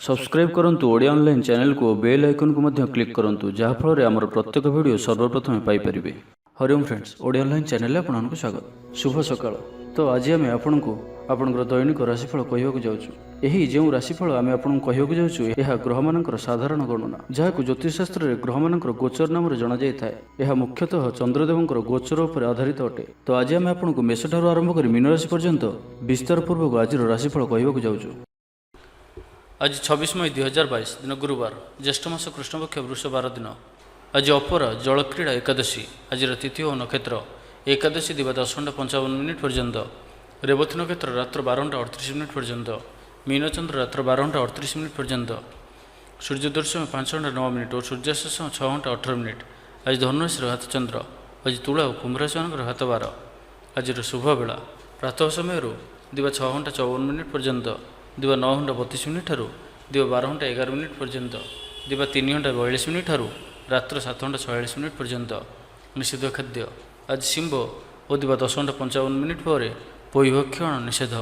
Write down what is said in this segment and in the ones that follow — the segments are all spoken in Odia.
सब्सक्राइब करंतु ओडिया ऑनलाइन चैनल को बेल आइकन को मध्य क्लिक करंतु जहाँ फल आमर प्रत्येक वीडियो सर्वप्रथम Piper. Hariom friends, Odia online channel आपको स्वागत। शुभ सकाळ। तो आज आम आपको आपणकर दैनिक राशिफल कहवाक जाऊँ। यही जो राशिफल आम आपको कहवाक जाऊँ यह ग्रह मानकर साधारण गणना जहाँ ज्योतिषशास्त्र में ग्रह मानकर गोचर नाम जना जाए। यह मुख्यतः चंद्रदेवंकर गोचर उपर आधारित अटे। तो आज आम आपको मेष ठारू आरंभ कर मीन राशि पर्यंत विस्तार पूर्वक आज राशिफल कहवाक जाऊँ। आज 26 मई 2022 दिन गुरुवार, ज्येष्ठ मास कृष्णपक्ष वृष 12 दिन। आज अपरा जलक्रीड़ा एकादशी। आज तिथि और नक्षत्र एकादशी दिवा 10:55 पर्यंत, रेवती नक्षत्र रात्र 12:38 पर्यंत, मीनचंद्र रात्र 12:38 पर्यंत, सूर्योदय 5:09 और सूर्यास्त 6:18। आज धनुराशि हाथ चंद्र। आज तुला और कुंभ राशि हाथ 12। आज शुभ बेला प्रातः समय दिवा 6:54 पर्यंत, दिवा 9:32 ठारू दिवा 12:11 पर्यंत, दिवा 3:42 ठारू रात्र 7:46 पर्यंत। निषिद्ध खाद्य आज शिंब और दिवा 10:55 पर पोईभक्षण निषेध।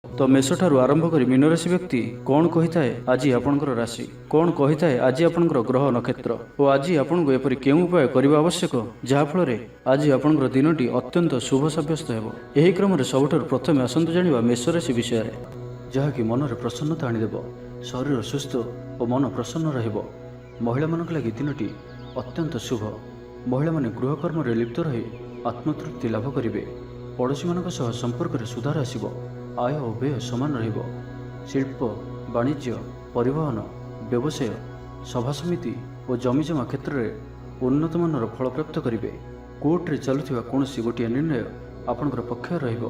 तो मेष ठारू आरंभ कर मीन राशि व्यक्ति कौन कही थाए आज आपणकर राशि, कौन कही थाए आज आपणकर ग्रह नक्षत्र और आज आपको एपरि केउं उपाय करबा आवश्यक जहाँफल आज आपणकर दिनटी अत्यंत शुभ सब्यस्त हेबो। एही क्रम रे सबठारु प्रथमे आसंतु जानिबा मेष राशि विषय रे, जहाँकि मनरे प्रसन्नता आनीदेव। शरीर सुस्थ और मन प्रसन्न रहिबो। महिला मानक लागि दिनटी अत्यंत शुभ। महिला माने गृहकर्म रे लिप्त रही आत्मतृप्ति लाभ करिवे। पड़ोशी मानक सह संपर्क रे सुधार आसिबो। आय और व्यय समान रहिबो। शिल्प, वाणिज्य, परिवहन, व्यवसाय, सभा समिति और जमीजमा क्षेत्र में उन्नत मानर फल प्राप्त करिवे। कोर्ट रे चलुथिबा कोनोसी गोटिए निर्णय आपणकर पक्ष रहिबो।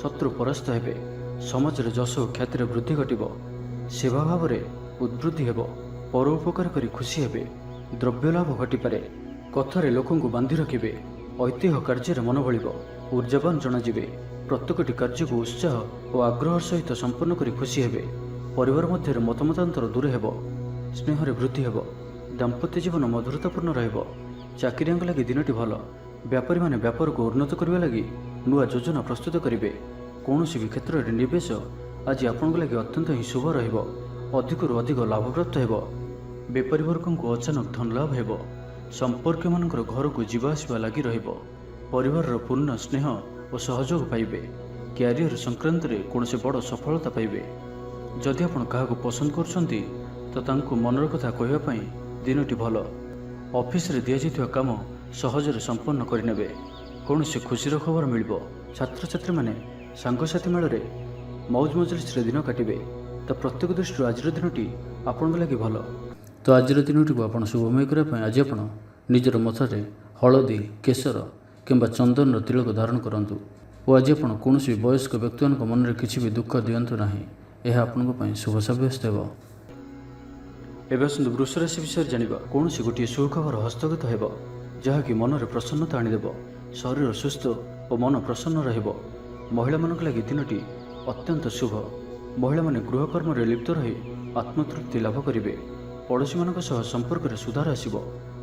शत्रु परास्त हेबे। समाज रे जश और ख्यातिर वृद्धि घटिबो। सेवा भाव रे उद्वृद्धि हेबो। परोपकार करी खुशी हेबे। द्रव्य लाभ घटिपारे। कथारे लोकंकु बांधि रखिबे। ऐतिह्य कार्य मन बलिबो। ऊर्जावान जनाजिबे। प्रत्येकटी कार्य को उत्साह और आग्रह सहित संपन्न करी खुशी हेबे। परिवार मध्य मतमतांतर दूर हेबो। स्नेह रे वृद्धि हेबो। दाम्पत्य जीवन मधुरतापूर्ण रहिबो। चाकरियांक लागि दिनटी भल। व्यापारी माने व्यापार को उन्नत करबा लागि नुआ योजना प्रस्तुत करिवे। कौनसी भी क्षेत्र में निवेश आज आपंक लगे अत्यंत ही शुभ रहिबो। अधिकरु अधिक लाभ प्राप्त हेबो। बेपारी वर्ग को अचानक धन लाभ हेबो। संपर्क मानकर घर को जीवा आसिबा लागि रहिबो। परिवार पूर्ण स्नेह और सहयोग पाइबे। क्यारियर संक्रांत रे कौनसी बड़ सफलता पाइबे। जदि आपण काहाको पसंद करछंती तो तांको मनर कथा कहबा पई दिनटी भल। ऑफिस रे दिया जाइथिबा काम सहजरे संपन्न करिनेबे। कौनसी खुशीर खबर मिलिबो। छात्र छात्री माने सांगसाथी मेल मौज मजलिस दिन काटे। तो प्रत्येक दृष्टि आज दिनटी आपण लगी भल। तो आज दिन को आप शुभमय करने आज आप निजर मथारे हलदी, केशर किंबा चंदन तिलक धारण करूँ। और आज आप कौन भी वयस्क व्यक्ति मन में किसी भी दुख दिंतु ना। यह आपण शुभ सब्यस्त हो। एवं आसतु वृष राशि विषय जाना। कौन गोटे सुखबर हस्तगत हो जहाँकि मनरे प्रसन्नता आनीदेव। शरीर सुस्थ और मन प्रसन्न रहिबो। महिला मानक लागि दिनटी अत्यंत शुभ। महिला माने गृहकर्म रे लिप्त रही आत्मतृप्ति लाभ करिवे। पड़ोशी मानक सह संपर्क रे सुधार आसिबो।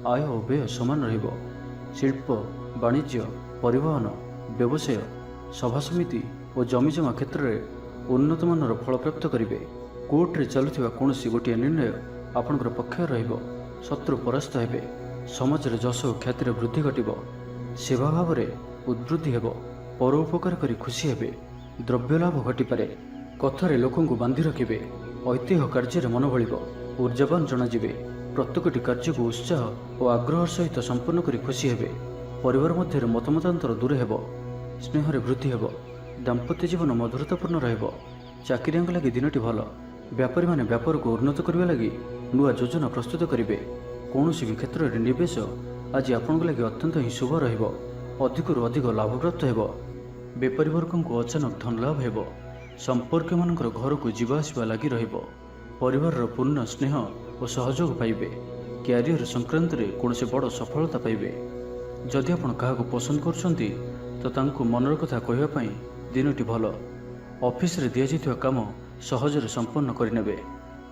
आय और व्यय समान रहिबो। शिल्प, वाणिज्य, परिवहन, व्यवसाय, सभा समिति और जमीजमा क्षेत्र में उन्नत मानर फल प्राप्त करिवे। कोर्ट रे चलुथिबा कोनोसी गोटिए निर्णय आपणकर पक्ष रहिबो। शत्रु परास्त हेबे। समाज रे जश और ख्यातिर वृद्धि घटिबो। सेवा भाव रे उद्वृद्धि हेबो। परोपकार करी खुशी हेबे। द्रव्य लाभ घटिपारे। कथारे लोकंकु बांधि रखिबे। ऐतिह्य कार्य मन बलिबो। ऊर्जावान जनाजिबे। प्रत्येकटी कार्य को उत्साह और आग्रह सहित संपन्न करी खुशी हेबे। परिवार मध्य मतमतांतर दूर हेबो। स्नेह रे वृद्धि हेबो। दाम्पत्य जीवन मधुरतापूर्ण रहिबो। चाकरियांक लागि दिनटी भल। व्यापारी माने व्यापार को उन्नत करबा लागि नुआ योजना प्रस्तुत करिवे। कौनसी भी क्षेत्र में निवेश आज आपंक लगे अत्यंत ही शुभ रहिबो। अधिकरु अधिक लाभ प्राप्त हेबो। बेपारी वर्ग को अचानक धन लाभ हेबो। संपर्क मानकर घर को जीवा आसिबा लागि रहिबो। परिवार पूर्ण स्नेह और सहयोग पाइबे। क्यारियर संक्रांत रे कौनसी बड़ सफलता पाइबे। जदि आपण काहाको पसंद करछंती तो तांको मनर कथा कहबा पई दिनटी भल। ऑफिस रे दिया जाइथिबा काम सहजरे संपन्न करिनेबे।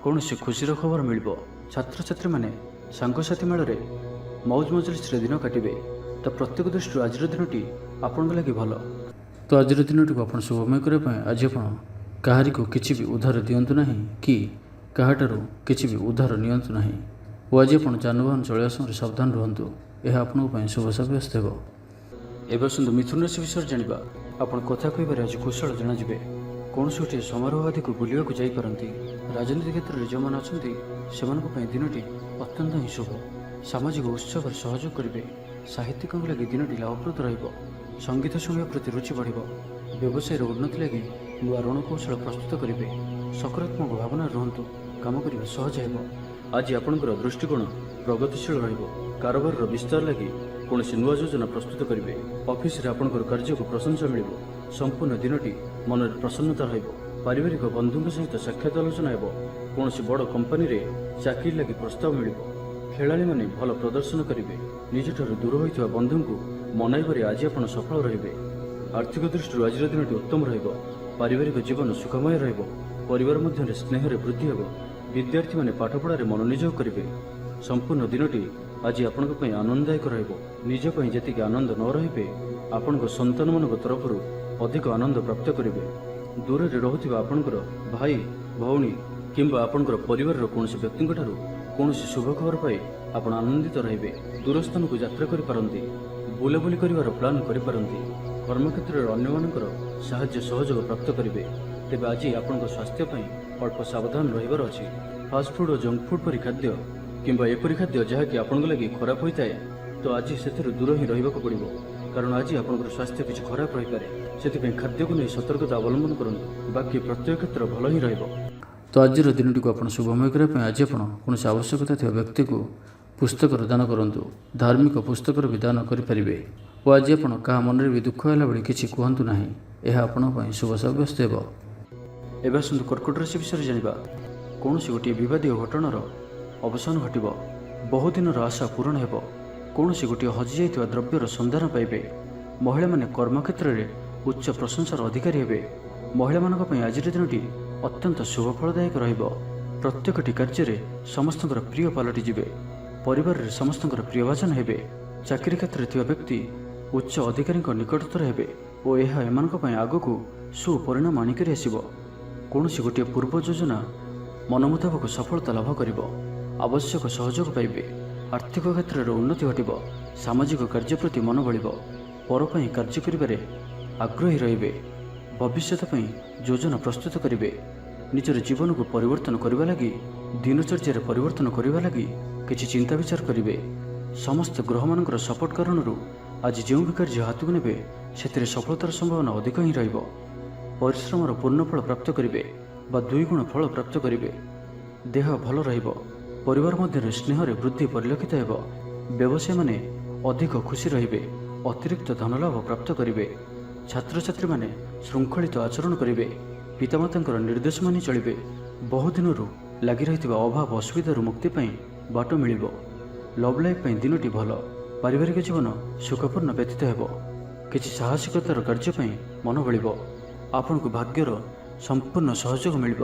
कौनसी खुशीर खबर मिलिबो। छात्र छात्री माने सांगसाथी मेल मौज मजलिस दिन काटे। तो प्रत्येक दृष्टि आज दिनटी आपण लगी भल। तो आज दिन को आप शुभमय करने आज आप कहारी को किसी भी उधार दिंतु ना कि କାହାଠାରୁ କିଛି ବି ଉଦ୍ଧାର ନିଅନ୍ତୁ ନାହିଁ ଓ ଆଜି ଆପଣ ଯାନବାହନ ଚଳାଇବା ସମୟରେ ସାବଧାନ ରୁହନ୍ତୁ। ଏହା ଆପଣଙ୍କ ପାଇଁ ଶୁଭ ସାବ୍ୟସ୍ତ ହେବ। ଏବେ ଆସନ୍ତୁ ମିଥୁନ ରାଶି ବିଷୟରେ ଜାଣିବା। ଆପଣ କଥା କହିବାରେ ଆଜି କୁଶଳ ଜଣାଯିବେ। କୌଣସି ଗୋଟିଏ ସମାରୋହ ଆଦିକୁ ବୁଲିବାକୁ ଯାଇପାରନ୍ତି। ରାଜନୀତି କ୍ଷେତ୍ରରେ ଯେଉଁମାନେ ଅଛନ୍ତି ସେମାନଙ୍କ ପାଇଁ ଦିନଟି ଅତ୍ୟନ୍ତ ହିଁ ଶୁଭ। ସାମାଜିକ ଉତ୍ସବରେ ସହଯୋଗ କରିବେ। ସାହିତ୍ୟିକଙ୍କ ଲାଗି ଦିନଟି ଲାଭପ୍ରଦ ରହିବ। ସଙ୍ଗୀତ ଶୁଣିବା ପ୍ରତି ରୁଚି ବଢ଼ିବ। ବ୍ୟବସାୟର ଉନ୍ନତି ଲାଗି ନୂଆ ରଣକୌଶଳ ପ୍ରସ୍ତୁତ କରିବେ। ସକାରାତ୍ମକ ଭାବନାରେ ରୁହନ୍ତୁ। କାମ କରିବା ସହଜ ହେବ। ଆଜି ଆପଣଙ୍କର ଦୃଷ୍ଟିକୋଣ ପ୍ରଗତିଶୀଳ ରହିବ। କାରବାରର ବିସ୍ତାର ଲାଗି କୌଣସି ନୂଆ ଯୋଜନା ପ୍ରସ୍ତୁତ କରିବେ। ଅଫିସରେ ଆପଣଙ୍କର କାର୍ଯ୍ୟକୁ ପ୍ରଶଂସା ମିଳିବ। ସମ୍ପୂର୍ଣ୍ଣ ଦିନଟି ମନରେ ପ୍ରସନ୍ନତା ରହିବ। ପାରିବାରିକ ବନ୍ଧୁଙ୍କ ସହିତ ସାକ୍ଷାତ ଆଲୋଚନା ହେବ। କୌଣସି ବଡ଼ କମ୍ପାନୀରେ ଚାକିରି ଲାଗି ପ୍ରସ୍ତାବ ମିଳିବ। ଖେଳାଳିମାନେ ଭଲ ପ୍ରଦର୍ଶନ କରିବେ। ନିଜଠାରୁ ଦୂର ହୋଇଥିବା ବନ୍ଧୁଙ୍କୁ ମନାଇବାରେ ଆଜି ଆପଣ ସଫଳ ରହିବେ। ଆର୍ଥିକ ଦୃଷ୍ଟିରୁ ଆଜିର ଦିନଟି ଉତ୍ତମ ରହିବ। ପାରିବାରିକ ଜୀବନ ସୁଖମୟ ରହିବ। ପରିବାର ମଧ୍ୟରେ ସ୍ନେହରେ ବୃଦ୍ଧି ହେବ। ବିଦ୍ୟାର୍ଥୀମାନେ ପାଠପଢ଼ାରେ ମନୋନିଯୋଗ କରିବେ। ସମ୍ପୂର୍ଣ୍ଣ ଦିନଟି ଆଜି ଆପଣଙ୍କ ପାଇଁ ଆନନ୍ଦଦାୟକ ରହିବ। ନିଜ ପାଇଁ ଯେତିକି ଆନନ୍ଦ ନ ରହିବେ ଆପଣଙ୍କ ସନ୍ତାନମାନଙ୍କ ତରଫରୁ ଅଧିକ ଆନନ୍ଦ ପ୍ରାପ୍ତ କରିବେ। ଦୂରରେ ରହୁଥିବା ଆପଣଙ୍କର ଭାଇ ଭଉଣୀ କିମ୍ବା ଆପଣଙ୍କର ପରିବାରର କୌଣସି ବ୍ୟକ୍ତିଙ୍କଠାରୁ କୌଣସି ଶୁଭ ଖବର ପାଇ ଆପଣ ଆନନ୍ଦିତ ରହିବେ। ଦୂରସ୍ଥାନକୁ ଯାତ୍ରା କରିପାରନ୍ତି। ବୁଲାବୁଲି କରିବାର ପ୍ଲାନ୍ କରିପାରନ୍ତି। କର୍ମକ୍ଷେତ୍ରରେ ଅନ୍ୟମାନଙ୍କର ସାହାଯ୍ୟ ସହଯୋଗ ପ୍ରାପ୍ତ କରିବେ। ତେବେ ଆଜି ଆପଣଙ୍କ ସ୍ୱାସ୍ଥ୍ୟ ପାଇଁ ଅଳ୍ପ ସାବଧାନ ରହିବାର ଅଛି। ଫାଷ୍ଟଫୁଡ୍ ଓ ଜଙ୍କ ଫୁଡ୍ ପରି ଖାଦ୍ୟ କିମ୍ବା ଏପରି ଖାଦ୍ୟ ଯାହାକି ଆପଣଙ୍କ ଲାଗି ଖରାପ ହୋଇଥାଏ ତ ଆଜି ସେଥିରୁ ଦୂର ହିଁ ରହିବାକୁ ପଡ଼ିବ। କାରଣ ଆଜି ଆପଣଙ୍କର ସ୍ୱାସ୍ଥ୍ୟ କିଛି ଖରାପ ରହିପାରେ। ସେଥିପାଇଁ ଖାଦ୍ୟକୁ ନେଇ ସତର୍କତା ଅବଲମ୍ବନ କରନ୍ତୁ। ବାକି ପ୍ରତ୍ୟେକ କ୍ଷେତ୍ର ଭଲ ହିଁ ରହିବ। ତ ଆଜିର ଦିନଟିକୁ ଆପଣ ଶୁଭମୟ କରିବା ପାଇଁ ଆଜି ଆପଣ କୌଣସି ଆବଶ୍ୟକତା ଥିବା ବ୍ୟକ୍ତିକୁ ପୁସ୍ତକର ଦାନ କରନ୍ତୁ। ଧାର୍ମିକ ପୁସ୍ତକର ବି ଦାନ କରିପାରିବେ। ଓ ଆଜି ଆପଣ କାହା ମନରେ ବି ଦୁଃଖ ହେଲା ଭଳି କିଛି କୁହନ୍ତୁ ନାହିଁ। ଏହା ଆପଣଙ୍କ ପାଇଁ ଶୁଭ ସାବ୍ୟସ୍ତ ହେବ। ଏବେ ଆସନ୍ତୁ କର୍କଟ ରାଶି ବିଷୟରେ ଜାଣିବା। କୌଣସି ଗୋଟିଏ ବିବାଦୀୟ ଘଟଣାର ଅବସାନ ଘଟିବ। ବହୁଦିନର ଆଶା ପୂରଣ ହେବ। କୌଣସି ଗୋଟିଏ ହଜିଯାଇଥିବା ଦ୍ରବ୍ୟର ସନ୍ଧାନ ପାଇବେ। ମହିଳାମାନେ କର୍ମକ୍ଷେତ୍ରରେ ଉଚ୍ଚ ପ୍ରଶଂସାର ଅଧିକାରୀ ହେବେ। ମହିଳାମାନଙ୍କ ପାଇଁ ଆଜିର ଦିନଟି ଅତ୍ୟନ୍ତ ଶୁଭଫଳଦାୟକ ରହିବ। ପ୍ରତ୍ୟେକଟି କାର୍ଯ୍ୟରେ ସମସ୍ତଙ୍କର ପ୍ରିୟ ପାଲଟିଯିବେ। ପରିବାରରେ ସମସ୍ତଙ୍କର ପ୍ରିୟଭାଜନ ହେବେ। ଚାକିରି କ୍ଷେତ୍ରରେ ଥିବା ବ୍ୟକ୍ତି ଉଚ୍ଚ ଅଧିକାରୀଙ୍କ ନିକଟତର ହେବେ ଓ ଏହା ଏମାନଙ୍କ ପାଇଁ ଆଗକୁ ସୁପରିଣାମ ଆଣିକରି ଆସିବ। କୌଣସି ଗୋଟିଏ ପୂର୍ବ ଯୋଜନା ମନ ମୁତାବକ ସଫଳତା ଲାଭ କରିବ। ଆବଶ୍ୟକ ସହଯୋଗ ପାଇବେ। ଆର୍ଥିକ କ୍ଷେତ୍ରରେ ଉନ୍ନତି ଘଟିବ। ସାମାଜିକ କାର୍ଯ୍ୟ ପ୍ରତି ମନ ବଳିବ। ପର ପାଇଁ କାର୍ଯ୍ୟ କରିବାରେ ଆଗ୍ରହୀ ରହିବେ। ଭବିଷ୍ୟତ ପାଇଁ ଯୋଜନା ପ୍ରସ୍ତୁତ କରିବେ। ନିଜର ଜୀବନକୁ ପରିବର୍ତ୍ତନ କରିବା ଲାଗି ଦିନଚର୍ଯ୍ୟାରେ ପରିବର୍ତ୍ତନ କରିବା ଲାଗି କିଛି ଚିନ୍ତା ବିଚାର କରିବେ। ସମସ୍ତ ଗ୍ରହମାନଙ୍କର ସପୋର୍ଟ କାରଣରୁ ଆଜି ଯେଉଁ ବି କାର୍ଯ୍ୟ ହାତକୁ ନେବେ ସେଥିରେ ସଫଳତାର ସମ୍ଭାବନା ଅଧିକ ହିଁ ରହିବ। ପରିଶ୍ରମର ପୂର୍ଣ୍ଣ ଫଳ ପ୍ରାପ୍ତ କରିବେ ବା 2 ଗୁଣ ଫଳ ପ୍ରାପ୍ତ କରିବେ। ଦେହ ଭଲ ରହିବ। ପରିବାର ମଧ୍ୟରେ ସ୍ନେହରେ ବୃଦ୍ଧି ପରିଲକ୍ଷିତ ହେବ। ବ୍ୟବସାୟୀମାନେ ଅଧିକ ଖୁସି ରହିବେ। ଅତିରିକ୍ତ ଧନଲାଭ ପ୍ରାପ୍ତ କରିବେ। ଛାତ୍ରଛାତ୍ରୀମାନେ ଶୃଙ୍ଖଳିତ ଆଚରଣ କରିବେ। ପିତାମାତାଙ୍କର ନିର୍ଦ୍ଦେଶ ମାନି ଚଳିବେ। ବହୁଦିନରୁ ଲାଗି ରହିଥିବା ଅଭାବ ଅସୁବିଧାରୁ ମୁକ୍ତି ପାଇଁ ବାଟ ମିଳିବ। ଲଭ୍ ଲାଇଫ୍ ପାଇଁ ଦିନଟି ଭଲ। ପାରିବାରିକ ଜୀବନ ସୁଖପୂର୍ଣ୍ଣ ବ୍ୟତୀତ ହେବ। କିଛି ସାହସିକତାର କାର୍ଯ୍ୟ ପାଇଁ ମନ ବଳିବ। ଆପଣଙ୍କୁ ଭାଗ୍ୟର ସମ୍ପୂର୍ଣ୍ଣ ସହଯୋଗ ମିଳିବ।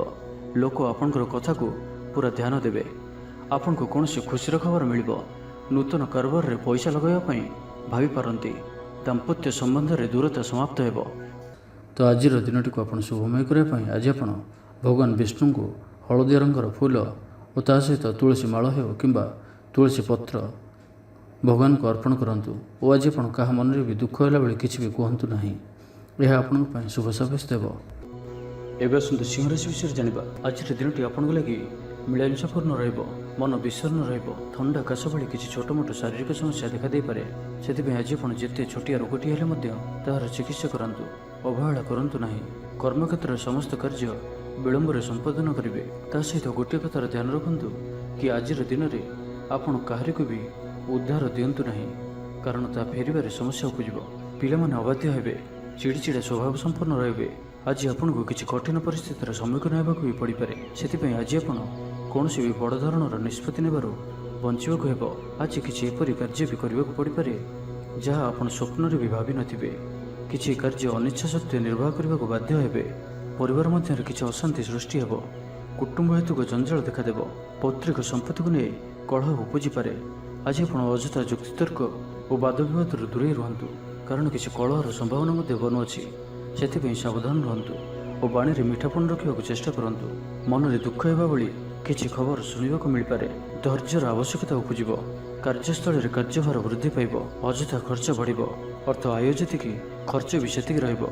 ଲୋକ ଆପଣଙ୍କର କଥାକୁ ପୁରା ଧ୍ୟାନ ଦେବେ। ଆପଣଙ୍କୁ କୌଣସି ଖୁସିର ଖବର ମିଳିବ। ନୂତନ କାରବାରରେ ପଇସା ଲଗାଇବା ପାଇଁ ଭାବିପାରନ୍ତି। ଦାମ୍ପତ୍ୟ ସମ୍ବନ୍ଧରେ ଦୂରତା ସମାପ୍ତ ହେବ। ତ ଆଜିର ଦିନଟିକୁ ଆପଣ ଶୁଭମୟ କରିବା ପାଇଁ ଆଜି ଆପଣ ଭଗବାନ ବିଷ୍ଣୁଙ୍କୁ ହଳଦିଆ ରଙ୍ଗର ଫୁଲ ଓ ତା ସହିତ ତୁଳସୀ ମାଳ ହେଉ କିମ୍ବା ତୁଳସୀ ପତ୍ର ଭଗବାନଙ୍କୁ ଅର୍ପଣ କରନ୍ତୁ। ଓ ଆଜି ଆପଣ କାହା ମନରେ ବି ଦୁଃଖ ହେଲା ଭଳି କିଛି ବି କୁହନ୍ତୁ ନାହିଁ। ଏହା ଆପଣଙ୍କ ପାଇଁ ଶୁଭ ସାବ୍ୟସ୍ତ ହେବ। ଏବେ ଆସନ୍ତୁ ସିଂହ ରାଶି ବିଷୟରେ ଜାଣିବା। ଆଜିର ଦିନଟି ଆପଣଙ୍କ ଲାଗି ମିଳାମିଶାପୂର୍ଣ୍ଣ ରହିବ। ମନ ବିଷର୍ଣ୍ଣ ରହିବ। ଥଣ୍ଡା କାଶ ଭଳି କିଛି ଛୋଟମୋଟ ଶାରୀରିକ ସମସ୍ୟା ଦେଖାଦେଇପାରେ। ସେଥିପାଇଁ ଆଜି ଆପଣ ଯେତେ ଛୋଟିଆ ରୋଗଟି ହେଲେ ମଧ୍ୟ ତାହାର ଚିକିତ୍ସା କରାନ୍ତୁ। ଅବହେଳା କରନ୍ତୁ ନାହିଁ। କର୍ମକ୍ଷେତ୍ରରେ ସମସ୍ତ କାର୍ଯ୍ୟ ବିଳମ୍ବରେ ସମ୍ପାଦନ କରିବେ। ତା ସହିତ ଗୋଟିଏ କଥାର ଧ୍ୟାନ ରଖନ୍ତୁ କି ଆଜିର ଦିନରେ ଆପଣ କାହାରିକୁ ବି ଉଦ୍ଧାର ଦିଅନ୍ତୁ ନାହିଁ, କାରଣ ତାହା ଫେରିବାରେ ସମସ୍ୟା ଉପୁଜିବ। ପିଲାମାନେ ଅବାଧ୍ୟ ହେବେ। ଚିଡ଼ିଚିଡ଼ା ସ୍ୱଭାବ ସମ୍ପନ୍ନ ରହିବେ। ଆଜି ଆପଣଙ୍କୁ କିଛି କଠିନ ପରିସ୍ଥିତିର ସମ୍ମୁଖୀନ ହେବାକୁ ବି ପଡ଼ିପାରେ। ସେଥିପାଇଁ ଆଜି ଆପଣ କୌଣସି ବି ବଡ଼ ଧରଣର ନିଷ୍ପତ୍ତି ନେବାରୁ ବଞ୍ଚିବାକୁ ହେବ। ଆଜି କିଛି ଏପରି କାର୍ଯ୍ୟ ବି କରିବାକୁ ପଡ଼ିପାରେ ଯାହା ଆପଣ ସ୍ୱପ୍ନରେ ବି ଭାବିନଥିବେ। କିଛି କାର୍ଯ୍ୟ ଅନିଚ୍ଛା ସତ୍ତ୍ୱେ ନିର୍ବାହ କରିବାକୁ ବାଧ୍ୟ ହେବେ। ପରିବାର ମଧ୍ୟରେ କିଛି ଅଶାନ୍ତି ସୃଷ୍ଟି ହେବ। କୁଟୁମ୍ବ ହେତୁକ ଜଞ୍ଜାଳ ଦେଖାଦେବ। ପୈତୃକ ସମ୍ପତ୍ତିକୁ ନେଇ କଳହ ଉପୁଜିପାରେ। ଆଜି ଆପଣ ଅଯଥା ଯୁକ୍ତିତର୍କ ଓ ବାଦବିବାଦରୁ ଦୂରେଇ ରୁହନ୍ତୁ, କାରଣ କିଛି କଳହର ସମ୍ଭାବନା ମଧ୍ୟ ବନୁଅଛି। ସେଥିପାଇଁ ସାବଧାନ ରୁହନ୍ତୁ ଓ ବାଣୀରେ ମିଠାପଣ ରଖିବାକୁ ଚେଷ୍ଟା କରନ୍ତୁ। ମନରେ ଦୁଃଖ ହେବା ଭଳି କିଛି ଖବର ଶୁଣିବାକୁ ମିଳିପାରେ। ଧୈର୍ଯ୍ୟର ଆବଶ୍ୟକତା ଉପୁଜିବ। କାର୍ଯ୍ୟସ୍ଥଳରେ କାର୍ଯ୍ୟଭାର ବୃଦ୍ଧି ପାଇବ। ଅଯଥା ଖର୍ଚ୍ଚ ବଢ଼ିବ। ଅର୍ଥ ଆୟ ଯେତିକି ଖର୍ଚ୍ଚ ବି ସେତିକି ରହିବ।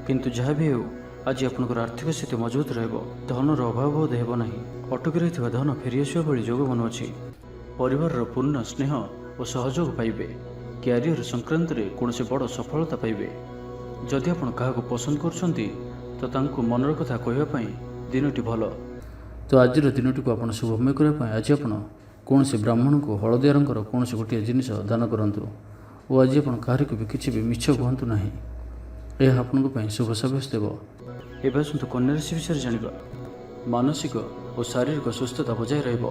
କିନ୍ତୁ ଯାହା ବି ହେଉ ଆଜି ଆପଣଙ୍କର ଆର୍ଥିକ ସ୍ଥିତି ମଜବୁତ ରହିବ। ଧନର ଅଭାବ ବୋଧ ହେବ ନାହିଁ। ଅଟକି ରହିଥିବା ଧନ ଫେରିଆସିବା ଭଳି ଯୋଗ ବନୁଅଛି। ପରିବାରର ପୂର୍ଣ୍ଣ ସ୍ନେହ ଓ ସହଯୋଗ ପାଇବେ। କ୍ୟାରିୟର ସଂକ୍ରାନ୍ତରେ କୌଣସି ବଡ଼ ସଫଳତା ପାଇବେ। ଯଦି ଆପଣ କାହାକୁ ପସନ୍ଦ କରୁଛନ୍ତି ତ ତାଙ୍କୁ ମନର କଥା କହିବା ପାଇଁ ଦିନଟି ଭଲ। ତ ଆଜିର ଦିନଟିକୁ ଆପଣ ଶୁଭମୟ କରିବା ପାଇଁ ଆଜି ଆପଣ କୌଣସି ବ୍ରାହ୍ମଣଙ୍କୁ ହଳଦିଆ ରଙ୍ଗର କୌଣସି ଗୋଟିଏ ଜିନିଷ ଦାନ କରନ୍ତୁ ଓ ଆଜି ଆପଣ କାହାରିକୁ ବି କିଛି ବି ମିଛ କୁହନ୍ତୁ ନାହିଁ। ଏହା ଆପଣଙ୍କ ପାଇଁ ଶୁଭ ସାବ୍ୟସ୍ତ ହେବ। ଏବେ ଆସନ୍ତୁ କନ୍ୟା ରାଶି ବିଷୟରେ ଜାଣିବା। ମାନସିକ ଓ ଶାରୀରିକ ସୁସ୍ଥତା ବଜାୟ ରହିବ।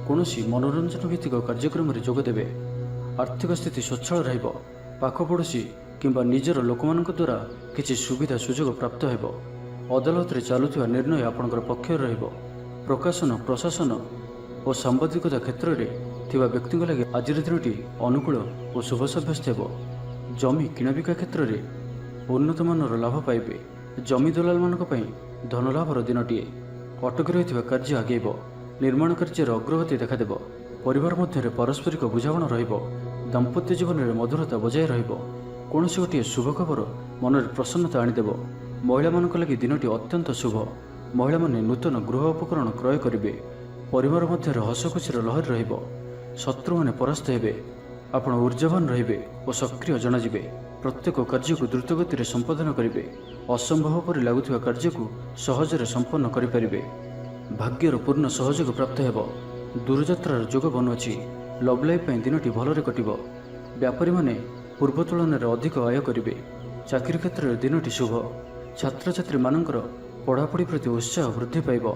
କୌଣସି ମନୋରଞ୍ଜନ ଭିତ୍ତିକ କାର୍ଯ୍ୟକ୍ରମରେ ଯୋଗ ଦେବେ। ଆର୍ଥିକ ସ୍ଥିତି ସ୍ୱଚ୍ଛଳ ରହିବ। ପାଖ ପଡ଼ୋଶୀ କିମ୍ବା ନିଜର ଲୋକମାନଙ୍କ ଦ୍ୱାରା କିଛି ସୁବିଧା ସୁଯୋଗ ପ୍ରାପ୍ତ ହେବ। ଅଦାଲତରେ ଚାଲୁଥିବା ନିର୍ଣ୍ଣୟ ଆପଣଙ୍କର ପକ୍ଷରେ ରହିବ। ପ୍ରକାଶନ, ପ୍ରଶାସନ ଓ ସାମ୍ବାଦିକତା କ୍ଷେତ୍ରରେ ଥିବା ବ୍ୟକ୍ତିଙ୍କ ଲାଗି ଆଜିର ଦିନଟି ଅନୁକୂଳ ଓ ଶୁଭ ସାବ୍ୟସ୍ତ ହେବ। ଜମି କିଣାବିକା କ୍ଷେତ୍ରରେ ଉନ୍ନତମାନର ଲାଭ ପାଇବେ। ଜମି ଦଲାଲମାନଙ୍କ ପାଇଁ ଧନଲାଭର ଦିନଟିଏ। ଅଟକି ରହିଥିବା କାର୍ଯ୍ୟ ଆଗେଇବ। ନିର୍ମାଣ କାର୍ଯ୍ୟରେ ଅଗ୍ରଗତି ଦେଖାଦେବ। ପରିବାର ମଧ୍ୟରେ ପାରସ୍ପରିକ ବୁଝାମଣା ରହିବ। ଦାମ୍ପତ୍ୟ ଜୀବନରେ ମଧୁରତା ବଜାୟ ରହିବ। କୌଣସି ଗୋଟିଏ ଶୁଭ ଖବର ମନରେ ପ୍ରସନ୍ନତା ଆଣିଦେବ। ମହିଳାମାନଙ୍କ ଲାଗି ଦିନଟି ଅତ୍ୟନ୍ତ ଶୁଭ। ମହିଳାମାନେ ନୂତନ ଗୃହ ଉପକରଣ କ୍ରୟ କରିବେ। ପରିବାର ମଧ୍ୟରେ ହସଖୁସିର ଲହରୀ ରହିବ। ଶତ୍ରୁମାନେ ପରାସ୍ତ ହେବେ। ଆପଣ ଊର୍ଜାବାନ ରହିବେ ଓ ସକ୍ରିୟ ଜଣାଯିବେ। ପ୍ରତ୍ୟେକ କାର୍ଯ୍ୟକୁ ଦ୍ରୁତଗତିରେ ସମ୍ପାଦନ କରିବେ। ଅସମ୍ଭବ ପରି ଲାଗୁଥିବା କାର୍ଯ୍ୟକୁ ସହଜରେ ସମ୍ପନ୍ନ କରିପାରିବେ। ଭାଗ୍ୟର ପୂର୍ଣ୍ଣ ସହଯୋଗ ପ୍ରାପ୍ତ ହେବ। ଦୂରଯାତ୍ରାର ଯୋଗ ବନୁଅଛି। ଲଭ୍ ଲାଇଫ୍ ପାଇଁ ଦିନଟି ଭଲରେ କଟିବ। ବ୍ୟାପାରୀମାନେ ପୂର୍ବ ତୁଳନାରେ ଅଧିକ ଆୟ କରିବେ। ଚାକିରି କ୍ଷେତ୍ରରେ ଦିନଟି ଶୁଭ। ଛାତ୍ରଛାତ୍ରୀମାନଙ୍କର ପଢ଼ାପଢ଼ି ପ୍ରତି ଉତ୍ସାହ ବୃଦ୍ଧି ପାଇବ।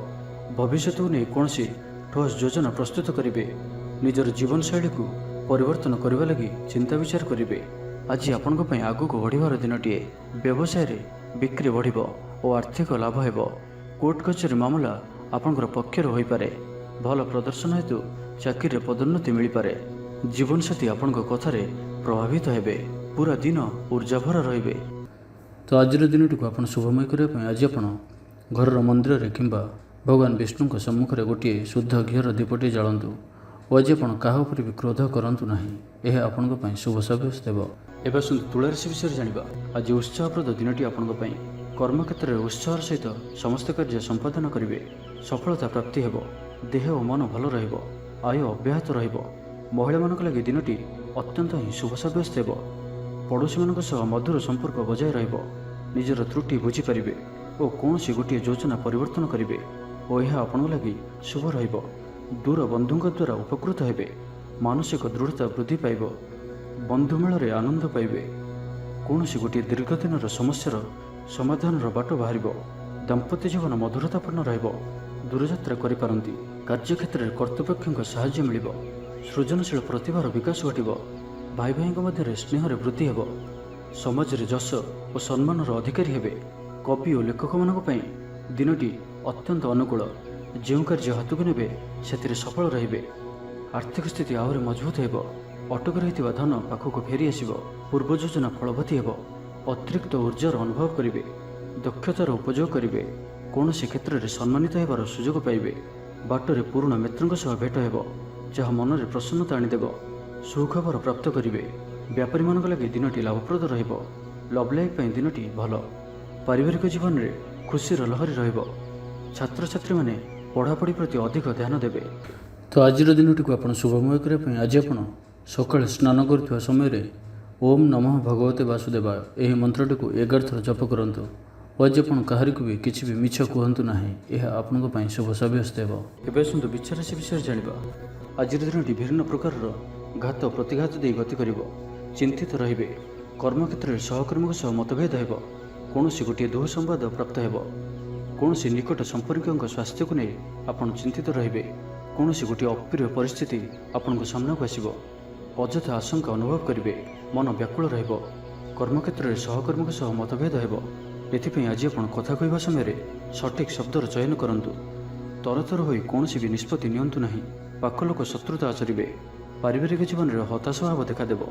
ଭବିଷ୍ୟତକୁ ନେଇ କୌଣସି ଠୋସ୍ ଯୋଜନା ପ୍ରସ୍ତୁତ କରିବେ। ନିଜର ଜୀବନଶୈଳୀକୁ ପରିବର୍ତ୍ତନ କରିବା ଲାଗି ଚିନ୍ତା ବିଚାର କରିବେ। ଆଜି ଆପଣଙ୍କ ପାଇଁ ଆଗକୁ ବଢ଼ିବାର ଦିନଟିଏ। ବ୍ୟବସାୟରେ ବିକ୍ରି ବଢ଼ିବ ଓ ଆର୍ଥିକ ଲାଭ ହେବ। କୋର୍ଟ କଚେରୀ ମାମଲା ଆପଣଙ୍କର ପକ୍ଷରେ ହୋଇପାରେ। ଭଲ ପ୍ରଦର୍ଶନ ହେତୁ ଚାକିରିରେ ପଦୋନ୍ନତି ମିଳିପାରେ। ଜୀବନସାଥୀ ଆପଣଙ୍କ କଥାରେ ପ୍ରଭାବିତ ହେବେ। ପୁରା ଦିନ ଊର୍ଜାଭରା ରହିବେ। ତ ଆଜିର ଦିନଟିକୁ ଆପଣ ଶୁଭମୟ କରିବା ପାଇଁ ଆଜି ଆପଣ ଘରର ମନ୍ଦିରରେ କିମ୍ବା ଭଗବାନ ବିଷ୍ଣୁଙ୍କ ସମ୍ମୁଖରେ ଗୋଟିଏ ଶୁଦ୍ଧ ଘିଅର ଦୀପଟିଏ ଜାଳନ୍ତୁ ଓ ଆଜି ଆପଣ କାହା ଉପରେ ବି କ୍ରୋଧ କରନ୍ତୁ ନାହିଁ। ଏହା ଆପଣଙ୍କ ପାଇଁ ଶୁଭ ସାବ୍ୟସ୍ତ ହେବ। ଏବେ ଆସନ୍ତୁ ତୁଳା ରାଶି ବିଷୟରେ ଜାଣିବା। ଆଜି ଉତ୍ସାହପ୍ରଦ ଦିନଟି ଆପଣଙ୍କ ପାଇଁ। କର୍ମକ୍ଷେତ୍ରରେ ଉତ୍ସାହର ସହିତ ସମସ୍ତ କାର୍ଯ୍ୟ ସମ୍ପାଦନ କରିବେ। ସଫଳତା ପ୍ରାପ୍ତି ହେବ। ଦେହ ଓ ମନ ଭଲ ରହିବ। ଆୟ ଅବ୍ୟାହତ ରହିବ। ମହିଳାମାନଙ୍କ ଲାଗି ଦିନଟି ଅତ୍ୟନ୍ତ ହିଁ ଶୁଭ ସାବ୍ୟସ୍ତ ହେବ। ପଡ଼ୋଶୀମାନଙ୍କ ସହ ମଧୁର ସମ୍ପର୍କ ବଜାୟ ରହିବ। ନିଜର ତ୍ରୁଟି ବୁଝିପାରିବେ ଓ କୌଣସି ଗୋଟିଏ ଯୋଜନା ପରିବର୍ତ୍ତନ କରିବେ ଓ ଏହା ଆପଣଙ୍କ ଲାଗି ଶୁଭ ରହିବ। ଦୂର ବନ୍ଧୁଙ୍କ ଦ୍ୱାରା ଉପକୃତ ହେବେ। ମାନସିକ ଦୃଢ଼ତା ବୃଦ୍ଧି ପାଇବ। ବନ୍ଧୁମେଳରେ ଆନନ୍ଦ ପାଇବେ। କୌଣସି ଗୋଟିଏ ଦୀର୍ଘଦିନର ସମସ୍ୟାର ସମାଧାନର ବାଟ ବାହାରିବ। ଦାମ୍ପତ୍ୟ ଜୀବନ ମଧୁରତାପୂର୍ଣ୍ଣ ରହିବ। ଦୂରଯାତ୍ରା କରିପାରନ୍ତି। କାର୍ଯ୍ୟକ୍ଷେତ୍ରରେ କର୍ତ୍ତୃପକ୍ଷଙ୍କ ସାହାଯ୍ୟ ମିଳିବ। ସୃଜନଶୀଳ ପ୍ରତିଭାର ବିକାଶ ଘଟିବ। ଭାଇ ଭାଇଙ୍କ ମଧ୍ୟରେ ସ୍ନେହରେ ବୃଦ୍ଧି ହେବ। ସମାଜରେ ଯଶ ଓ ସମ୍ମାନର ଅଧିକାରୀ ହେବେ। କବି ଓ ଲେଖକମାନଙ୍କ ପାଇଁ ଦିନଟି ଅତ୍ୟନ୍ତ ଅନୁକୂଳ। ଯେଉଁ କାର୍ଯ୍ୟ ହାତକୁ ନେବେ ସେଥିରେ ସଫଳ ରହିବେ। ଆର୍ଥିକ ସ୍ଥିତି ଆହୁରି ମଜବୁତ ହେବ। ଅଟକି ରହିଥିବା ଧନ ପାଖକୁ ଫେରି ଆସିବ। ପୂର୍ବ ଯୋଜନା ଫଳବତୀ ହେବ। ଅତିରିକ୍ତ ଊର୍ଜାର ଅନୁଭବ କରିବେ। ଦକ୍ଷତାର ଉପଯୋଗ କରିବେ। କୌଣସି କ୍ଷେତ୍ରରେ ସମ୍ମାନିତ ହେବାର ସୁଯୋଗ ପାଇବେ। ବାଟରେ ପୁରୁଣା ମିତ୍ରଙ୍କ ସହ ଭେଟ ହେବ, ଯାହା ମନରେ ପ୍ରସନ୍ନତା ଆଣିଦେବ। ସୁଖବର ପ୍ରାପ୍ତ କରିବେ। ବ୍ୟାପାରୀମାନଙ୍କ ଲାଗି ଦିନଟି ଲାଭପ୍ରଦ ରହିବ। ଲଭ୍ ଲାଇଫ୍ ପାଇଁ ଦିନଟି ଭଲ। ପାରିବାରିକ ଜୀବନରେ ଖୁସିର ଲହରୀ ରହିବ। ଛାତ୍ରଛାତ୍ରୀମାନେ ପଢ଼ାପଢ଼ି ପ୍ରତି ଅଧିକ ଧ୍ୟାନ ଦେବେ। ତ ଆଜିର ଦିନଟିକୁ ଆପଣ ଶୁଭମୟ କରିବା ପାଇଁ ଆଜି ଆପଣ ସକାଳେ ସ୍ନାନ କରୁଥିବା ସମୟରେ ଓମ୍ ନମଃ ଭଗବତେ ବାସୁଦେବାୟ ଏହି ମନ୍ତ୍ରଟିକୁ 11 ଥର ଜପ କରନ୍ତୁ ଓ ଆଜି ଆପଣ କାହାରିକୁ ବି କିଛି ବି ମିଛ କୁହନ୍ତୁ ନାହିଁ। ଏହା ଆପଣଙ୍କ ପାଇଁ ଶୁଭ ସାବ୍ୟସ୍ତ ହେବ। ଏବେ ଆସନ୍ତୁ ବିଛା ରାଶି ବିଷୟରେ ଜାଣିବା। ଆଜିର ଦିନଟି ବିଭିନ୍ନ ପ୍ରକାରର ଘାତ ପ୍ରତିଘାତ ଦେଇ ଗତି କରିବ। ଚିନ୍ତିତ ରହିବେ। କର୍ମକ୍ଷେତ୍ରରେ ସହକର୍ମୀଙ୍କ ସହ ମତଭେଦ ହେବ। କୌଣସି ଗୋଟିଏ ଦୁଃସମ୍ବାଦ ପ୍ରାପ୍ତ ହେବ। କୌଣସି ନିକଟ ସମ୍ପର୍କୀୟଙ୍କ ସ୍ୱାସ୍ଥ୍ୟକୁ ନେଇ ଆପଣ ଚିନ୍ତିତ ରହିବେ। କୌଣସି ଗୋଟିଏ ଅପ୍ରିୟ ପରିସ୍ଥିତି ଆପଣଙ୍କ ସାମ୍ନାକୁ ଆସିବ। ଅଯଥା ଆଶଙ୍କା ଅନୁଭବ କରିବେ। ମନ ବ୍ୟାକୁଳ ରହିବ। କର୍ମକ୍ଷେତ୍ରରେ ସହକର୍ମୀଙ୍କ ସହ ମତଭେଦ ହେବ। ଏଥିପାଇଁ ଆଜି ଆପଣ କଥା କହିବା ସମୟରେ ସଠିକ୍ ଶବ୍ଦର ଚୟନ କରନ୍ତୁ। ତରତର ହୋଇ କୌଣସି ବି ନିଷ୍ପତ୍ତି ନିଅନ୍ତୁ ନାହିଁ। ପାଖ ଲୋକ ଶତ୍ରୁତା ଆଚରିବେ। ପାରିବାରିକ ଜୀବନରେ ହତାଶ ଭାବ ଦେଖାଦେବ।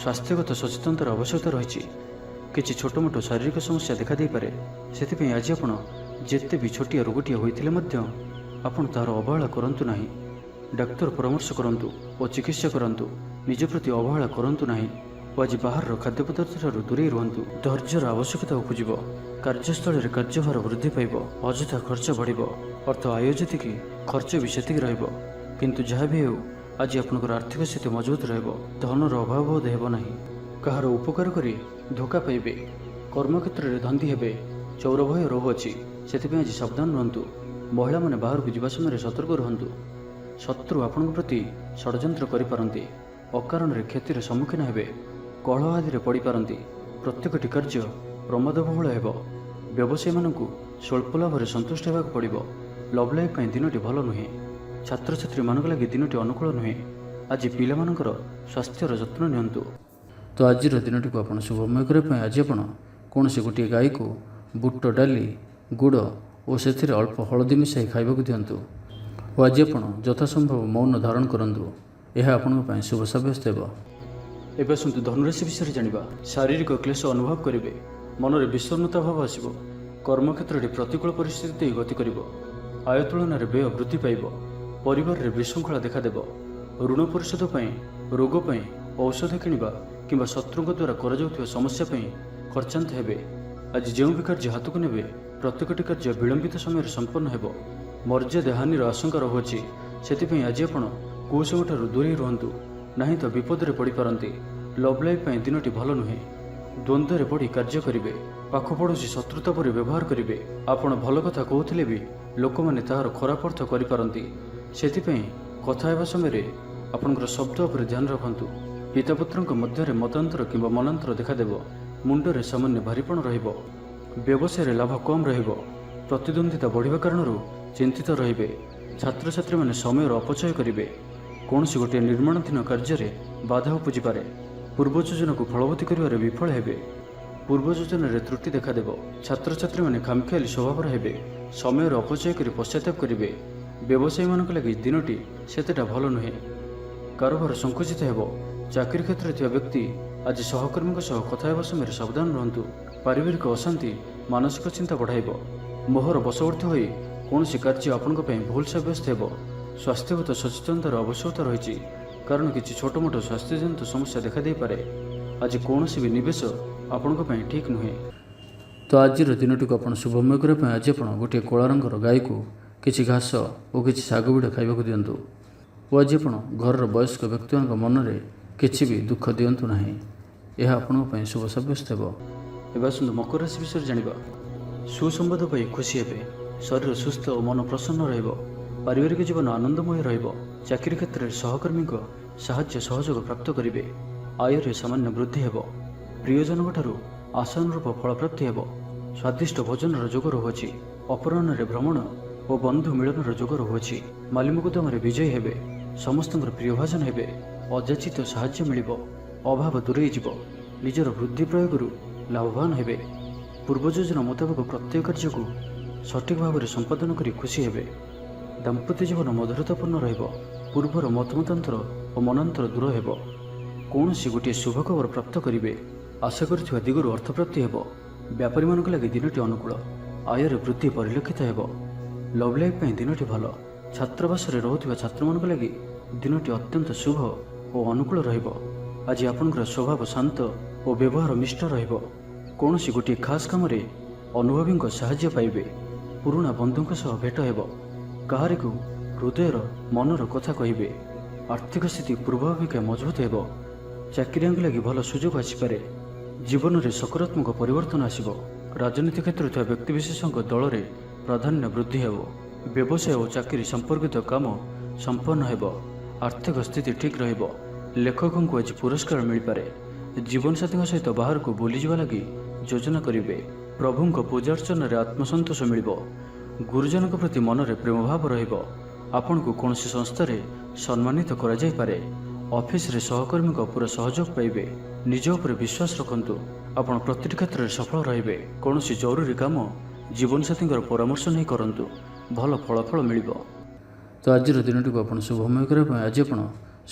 ସ୍ୱାସ୍ଥ୍ୟଗତ ସଚେତନତାର ଆବଶ୍ୟକତା ରହିଛି। କିଛି ଛୋଟମୋଟ ଶାରୀରିକ ସମସ୍ୟା ଦେଖାଦେଇପାରେ। ସେଥିପାଇଁ ଆଜି ଆପଣ ଯେତେ ବି ଛୋଟିଆ ରୋଗଟିଏ ହୋଇଥିଲେ ମଧ୍ୟ ଆପଣ ତାହାର ଅବହେଳା କରନ୍ତୁ ନାହିଁ। ଡାକ୍ତର ପରାମର୍ଶ କରନ୍ତୁ ଓ ଚିକିତ୍ସା କରନ୍ତୁ। ନିଜ ପ୍ରତି ଅବହେଳା କରନ୍ତୁ ନାହିଁ ଓ ଆଜି ବାହାରର ଖାଦ୍ୟପଦାର୍ଥଠାରୁ ଦୂରେଇ ରୁହନ୍ତୁ। ଧୈର୍ଯ୍ୟର ଆବଶ୍ୟକତା ଉପୁଜିବ। କାର୍ଯ୍ୟସ୍ଥଳରେ କାର୍ଯ୍ୟଭାର ବୃଦ୍ଧି ପାଇବ। ଅଯଥା ଖର୍ଚ୍ଚ ବଢ଼ିବ। ଅର୍ଥ ଆୟ ଯେତିକି ଖର୍ଚ୍ଚ ବି ସେତିକି ରହିବ। କିନ୍ତୁ ଯାହା ବି ହେଉ ଆଜି ଆପଣଙ୍କର ଆର୍ଥିକ ସ୍ଥିତି ମଜବୁତ ରହିବ। ଧନର ଅଭାବ ବୋଧ ହେବ ନାହିଁ। କାହାର ଉପକାର କରି ଧୋକା ପାଇବେ। କର୍ମକ୍ଷେତ୍ରରେ ଧନ୍ଦୀ ହେବେ। ଚୌର ଭୟ ରହୁଅଛି, ସେଥିପାଇଁ ଆଜି ସାବଧାନ ରୁହନ୍ତୁ। ମହିଳାମାନେ ବାହାରକୁ ଯିବା ସମୟରେ ସତର୍କ ରୁହନ୍ତୁ। ଶତ୍ରୁ ଆପଣଙ୍କ ପ୍ରତି ଷଡ଼ଯନ୍ତ୍ର କରିପାରନ୍ତି। ଅକାରଣରେ କ୍ଷତିର ସମ୍ମୁଖୀନ ହେବେ। କଳହ ଆଦିରେ ପଡ଼ିପାରନ୍ତି। ପ୍ରତ୍ୟେକଟି କାର୍ଯ୍ୟ ପ୍ରମାଦବହୁଳ ହେବ। ବ୍ୟବସାୟୀମାନଙ୍କୁ ସ୍ୱଳ୍ପ ଲାଭରେ ସନ୍ତୁଷ୍ଟ ହେବାକୁ ପଡ଼ିବ। ଲଭ୍ ଲାଇଫ୍ ପାଇଁ ଦିନଟି ଭଲ ନୁହେଁ। ଛାତ୍ରଛାତ୍ରୀମାନଙ୍କ ଲାଗି ଦିନଟି ଅନୁକୂଳ ନୁହେଁ। ଆଜି ପିଲାମାନଙ୍କର ସ୍ୱାସ୍ଥ୍ୟର ଯତ୍ନ ନିଅନ୍ତୁ। ତ ଆଜିର ଦିନଟିକୁ ଆପଣ ଶୁଭମୟ କରିବା ପାଇଁ ଆଜି ଆପଣ କୌଣସି ଗୋଟିଏ ଗାଈକୁ ବୁଟ ଡାଲି, ଗୁଡ଼ ଓ ସେଥିରେ ଅଳ୍ପ ହଳଦୀ ମିଶାଇ ଖାଇବାକୁ ଦିଅନ୍ତୁ ଓ ଆଜି ଆପଣ ଯଥାସମ୍ଭବ ମୌନ ଧାରଣ କରନ୍ତୁ। ଏହା ଆପଣଙ୍କ ପାଇଁ ଶୁଭ ସାବ୍ୟସ୍ତ ହେବ। ଏବେ ଆସନ୍ତୁ ଧନୁରାଶି ବିଷୟରେ ଜାଣିବା। ଶାରୀରିକ କ୍ଲେଶ ଅନୁଭବ କରିବେ। ମନରେ ବିଷର୍ଣ୍ଣତା ଭାବ ଆସିବ। କର୍ମକ୍ଷେତ୍ରରେ ପ୍ରତିକୂଳ ପରିସ୍ଥିତି ଦେଇ ଗତି କରିବ। ଆୟ ତୁଳନାରେ ବ୍ୟୟ ବୃଦ୍ଧି ପାଇବ। ପରିବାରରେ ବିଶୃଙ୍ଖଳା ଦେଖାଦେବ। ଋଣ ପରିଶୋଧ ପାଇଁ, ରୋଗ ପାଇଁ, ଔଷଧ କିଣିବା କିମ୍ବା ଶତ୍ରୁଙ୍କ ଦ୍ୱାରା କରାଯାଉଥିବା ସମସ୍ୟା ପାଇଁ ଖର୍ଚ୍ଚାନ୍ତ ହେବେ। ଆଜି ଯେଉଁ ବି କାର୍ଯ୍ୟ ହାତକୁ ନେବେ ପ୍ରତ୍ୟେକଟି କାର୍ଯ୍ୟ ବିଳମ୍ବିତ ସମୟରେ ସମ୍ପନ୍ନ ହେବ। ମର୍ଯ୍ୟାଦା ହାନିର ଆଶଙ୍କା ରହୁଅଛି, ସେଥିପାଇଁ ଆଜି ଆପଣ କୁସଙ୍ଗଠାରୁ ଦୂରେଇ ରୁହନ୍ତୁ, ନାହିଁ ତ ବିପଦରେ ପଡ଼ିପାରନ୍ତି। ଲଭ୍ ଲାଇଫ୍ ପାଇଁ ଦିନଟି ଭଲ ନୁହେଁ। ଦ୍ୱନ୍ଦ୍ୱରେ ପଡ଼ି କାର୍ଯ୍ୟ କରିବେ। ପାଖ ପଡ଼ୋଶୀ ଶତ୍ରୁତା ପରି ବ୍ୟବହାର କରିବେ। ଆପଣ ଭଲ କଥା କହୁଥିଲେ ବି ଲୋକମାନେ ତାହାର ଖରାପ ଅର୍ଥ କରିପାରନ୍ତି। ସେଥିପାଇଁ କଥା ହେବା ସମୟରେ ଆପଣଙ୍କର ଶବ୍ଦ ଉପରେ ଧ୍ୟାନ ରଖନ୍ତୁ। ପିତାପୁତ୍ରଙ୍କ ମଧ୍ୟରେ ମତାନ୍ତର କିମ୍ବା ମନାନ୍ତର ଦେଖାଦେବ। ମୁଣ୍ଡରେ ସାମାନ୍ୟ ଭାରିପଣ ରହିବ। ବ୍ୟବସାୟରେ ଲାଭ କମ୍ ରହିବ। ପ୍ରତିଦ୍ୱନ୍ଦିତା ବଢ଼ିବା କାରଣରୁ ଚିନ୍ତିତ ରହିବେ। ଛାତ୍ରଛାତ୍ରୀମାନେ ସମୟର ଅପଚୟ କରିବେ। କୌଣସି ଗୋଟିଏ ନିର୍ମାଣାଧୀନ କାର୍ଯ୍ୟରେ ବାଧା ଉପୁଜିପାରେ। ପୂର୍ବ ଯୋଜନାକୁ ଫଳବତୀ କରିବାରେ ବିଫଳ ହେବେ। ପୂର୍ବ ଯୋଜନାରେ ତ୍ରୁଟି ଦେଖାଦେବ। ଛାତ୍ରଛାତ୍ରୀମାନେ ଖାମଖିଆଲି ସ୍ୱଭାବର ହେବେ। ସମୟର ଅପଚୟ କରି ପଶ୍ଚାତାପ କରିବେ। ବ୍ୟବସାୟୀମାନଙ୍କ ଲାଗି ଦିନଟି ସେତେଟା ଭଲ ନୁହେଁ। କାରବାର ସଂକୁଚିତ ହେବ। ଚାକିରି କ୍ଷେତ୍ରରେ ଥିବା ବ୍ୟକ୍ତି ଆଜି ସହକର୍ମୀଙ୍କ ସହ କଥା ହେବା ସମୟରେ ସାବଧାନ ରୁହନ୍ତୁ। ପାରିବାରିକ ଅଶାନ୍ତି ମାନସିକ ଚିନ୍ତା ବଢ଼ାଇବ। ମୋହର ବଶବର୍ତ୍ତୀ ହୋଇ କୌଣସି କାର୍ଯ୍ୟ ଆପଣଙ୍କ ପାଇଁ ଭୁଲ ସାବ୍ୟସ୍ତ ହେବ। ସ୍ୱାସ୍ଥ୍ୟଗତ ସଚେତନତାର ଆବଶ୍ୟକତା ରହିଛି, କାରଣ କିଛି ଛୋଟମୋଟ ସ୍ୱାସ୍ଥ୍ୟଜନିତ ସମସ୍ୟା ଦେଖାଦେଇପାରେ। ଆଜି କୌଣସି ବି ନିବେଶ ଆପଣଙ୍କ ପାଇଁ ଠିକ୍ ନୁହେଁ। ତ ଆଜିର ଦିନଟିକୁ ଆପଣ ଶୁଭମୟ କରିବା ପାଇଁ ଆଜି ଆପଣ ଗୋଟିଏ କଳା ରଙ୍ଗର ଗାଈକୁ କିଛି ଘାସ ଓ କିଛି ଶାଗ ବିଡ଼ା ଖାଇବାକୁ ଦିଅନ୍ତୁ ଓ ଆଜି ଆପଣ ଘରର ବୟସ୍କ ବ୍ୟକ୍ତିମାନଙ୍କ ମନରେ କିଛି ବି ଦୁଃଖ ଦିଅନ୍ତୁ ନାହିଁ। ଏହା ଆପଣଙ୍କ ପାଇଁ ଶୁଭ ସାବ୍ୟସ୍ତ ହେବ। ଏବେ ଆସନ୍ତୁ ମକର ରାଶି ବିଷୟରେ ଜାଣିବା। ସୁସମ୍ବାଦ ପାଇ ଖୁସି ହେବେ। ଶରୀର ସୁସ୍ଥ ଓ ମନ ପ୍ରସନ୍ନ ରହିବ। ପାରିବାରିକ ଜୀବନ ଆନନ୍ଦମୟ ରହିବ। ଚାକିରି କ୍ଷେତ୍ରରେ ସହକର୍ମୀଙ୍କ ସାହାଯ୍ୟ ସହଯୋଗ ପ୍ରାପ୍ତ କରିବେ। ଆୟରେ ସାମାନ୍ୟ ବୃଦ୍ଧି ହେବ। ପ୍ରିୟଜନଙ୍କଠାରୁ ଆଶାନୁରୂପ ଫଳପ୍ରାପ୍ତି ହେବ। ସ୍ୱାଦିଷ୍ଟ ଭୋଜନର ଯୋଗ ରହୁଅଛି। ଅପରାହ୍ନରେ ଭ୍ରମଣ ଓ ବନ୍ଧୁ ମିଳନର ଯୋଗ ରହୁଅଛି। ମାଲିମୁକଦ୍ଦମାରେ ବିଜୟୀ ହେବେ। ସମସ୍ତଙ୍କର ପ୍ରିୟଭାଜନ ହେବେ। ଅଯାଚିତ ସାହାଯ୍ୟ ମିଳିବ। ଅଭାବ ଦୂରେଇ ଯିବ। ନିଜର ବୁଦ୍ଧି ପ୍ରୟୋଗରୁ ଲାଭବାନ ହେବେ। ପୂର୍ବ ଯୋଜନା ମୁତାବକ ପ୍ରତ୍ୟେକ କାର୍ଯ୍ୟକୁ ସଠିକ୍ ଭାବରେ ସମ୍ପାଦନ କରି ଖୁସି ହେବେ। ଦାମ୍ପତ୍ୟ ଜୀବନ ମଧୁରତାପୂର୍ଣ୍ଣ ରହିବ। ପୂର୍ବର ମତମତାନ୍ତର ଓ ମନାନ୍ତର ଦୂର ହେବ। କୌଣସି ଗୋଟିଏ ଶୁଭ ଖବର ପ୍ରାପ୍ତ କରିବେ। ଆଶା କରିଥିବା ଦିଗରୁ ଅର୍ଥପ୍ରାପ୍ତି ହେବ। ବ୍ୟାପାରୀମାନଙ୍କ ଲାଗି ଦିନଟି ଅନୁକୂଳ। ଆୟରେ ବୃଦ୍ଧି ପରିଲକ୍ଷିତ ହେବ। ଲଭ୍ ଲାଇଫ୍ ପାଇଁ ଦିନଟି ଭଲ। ଛାତ୍ରାବାସରେ ରହୁଥିବା ଛାତ୍ରମାନଙ୍କ ଲାଗି ଦିନଟି ଅତ୍ୟନ୍ତ ଶୁଭ ଓ ଅନୁକୂଳ ରହିବ। ଆଜି ଆପଣଙ୍କର ସ୍ୱଭାବ ଶାନ୍ତ ଓ ବ୍ୟବହାର ମିଷ୍ଟ ରହିବ। କୌଣସି ଗୋଟିଏ ଖାସ୍ କାମରେ ଅନୁଭବୀଙ୍କ ସାହାଯ୍ୟ ପାଇବେ। ପୁରୁଣା ବନ୍ଧୁଙ୍କ ସହ ଭେଟ ହେବ। କାହାରିକୁ ହୃଦୟର ମନର କଥା କହିବେ। ଆର୍ଥିକ ସ୍ଥିତି ପୂର୍ବ ଅପେକ୍ଷା ମଜବୁତ ହେବ। ଚାକିରିଆଙ୍କ ଲାଗି ଭଲ ସୁଯୋଗ ଆସିପାରେ। ଜୀବନରେ ସକାରାତ୍ମକ ପରିବର୍ତ୍ତନ ଆସିବ। ରାଜନୀତି କ୍ଷେତ୍ରରେ ଥିବା ବ୍ୟକ୍ତିବିଶେଷଙ୍କ ଦଳରେ ପ୍ରାଧାନ୍ୟ ବୃଦ୍ଧି ହେବ। ବ୍ୟବସାୟ ଓ ଚାକିରି ସମ୍ପର୍କିତ କାମ ସମ୍ପନ୍ନ ହେବ। ଆର୍ଥିକ ସ୍ଥିତି ଠିକ୍ ରହିବ। ଲେଖକଙ୍କୁ ଆଜି ପୁରସ୍କାର ମିଳିପାରେ। ଜୀବନସାଥୀଙ୍କ ସହିତ ବାହାରକୁ ବୁଲିଯିବା ଲାଗି ଯୋଜନା କରିବେ। ପ୍ରଭୁଙ୍କ ପୂଜାର୍ଚ୍ଚନାରେ ଆତ୍ମସନ୍ତୋଷ ମିଳିବ। ଗୁରୁଜନଙ୍କ ପ୍ରତି ମନରେ ପ୍ରେମଭାବ ରହିବ। ଆପଣଙ୍କୁ କୌଣସି ସଂସ୍ଥାରେ ସମ୍ମାନିତ କରାଯାଇପାରେ। ଅଫିସରେ ସହକର୍ମୀଙ୍କ ପୁରା ସହଯୋଗ ପାଇବେ। ନିଜ ଉପରେ ବିଶ୍ୱାସ ରଖନ୍ତୁ। ଆପଣ ପ୍ରତିଟି କ୍ଷେତ୍ରରେ ସଫଳ ରହିବେ। କୌଣସି ଜରୁରୀ କାମ ଜୀବନସାଥୀଙ୍କର ପରାମର୍ଶ ନେଇ କରନ୍ତୁ। ଭଲ ଫଳାଫଳ ମିଳିବ। ତ ଆଜିର ଦିନଟିକୁ ଆପଣ ଶୁଭମୟ କରିବା ପାଇଁ ଆଜି ଆପଣ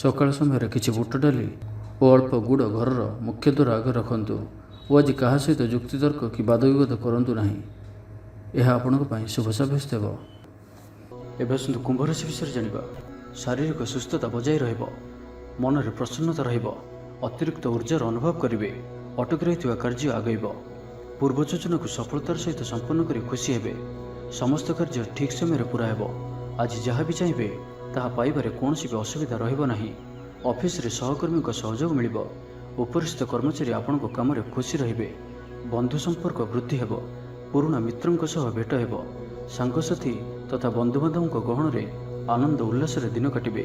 ସକାଳ ସମୟରେ କିଛି ବୁଟ ଡାଲି ଓ ଅଳ୍ପ ଗୁଡ଼ ଘରର ମୁଖ୍ୟ ଦ୍ୱାର ଆଗରେ ରଖନ୍ତୁ ଓ ଆଜି କାହା ସହିତ ଯୁକ୍ତିତର୍କ କି ବାଦବିବାଦ କରନ୍ତୁ ନାହିଁ। ଏହା ଆପଣଙ୍କ ପାଇଁ ଶୁଭ ସାବ୍ୟସ୍ତ ହେବ। ଏବେ ଆସନ୍ତୁ କୁମ୍ଭ ରାଶି ବିଷୟରେ ଜାଣିବା। ଶାରୀରିକ ସୁସ୍ଥତା ବଜାୟ ରହିବ, ମନରେ ପ୍ରସନ୍ନତା ରହିବ, ଅତିରିକ୍ତ ଉର୍ଜାର ଅନୁଭବ କରିବେ, ଅଟକି ରହିଥିବା କାର୍ଯ୍ୟ ଆଗେଇବ, ପୂର୍ବ ଯୋଜନାକୁ ସଫଳତାର ସହିତ ସମ୍ପନ୍ନ କରି ଖୁସି ହେବେ, ସମସ୍ତ କାର୍ଯ୍ୟ ଠିକ୍ ସମୟରେ ପୂରା ହେବ। ଆଜି ଯାହା ବି ଚାହିଁବେ ତାହା ପାଇବାରେ କୌଣସି ବି ଅସୁବିଧା ରହିବ ନାହିଁ। ଅଫିସରେ ସହକର୍ମୀଙ୍କ ସହଯୋଗ ମିଳିବ, ଉପରିସ୍ଥ କର୍ମଚାରୀ ଆପଣଙ୍କ କାମରେ ଖୁସି ରହିବେ, ବନ୍ଧୁ ସମ୍ପର୍କ ବୃଦ୍ଧି ହେବ, ପୁରୁଣା ମିତ୍ରଙ୍କ ସହ ଭେଟ ହେବ, ସାଙ୍ଗସାଥୀ ତଥା ବନ୍ଧୁବାନ୍ଧବଙ୍କ ଗହଣରେ ଆନନ୍ଦ ଉଲ୍ଲାସରେ ଦିନ କାଟିବେ।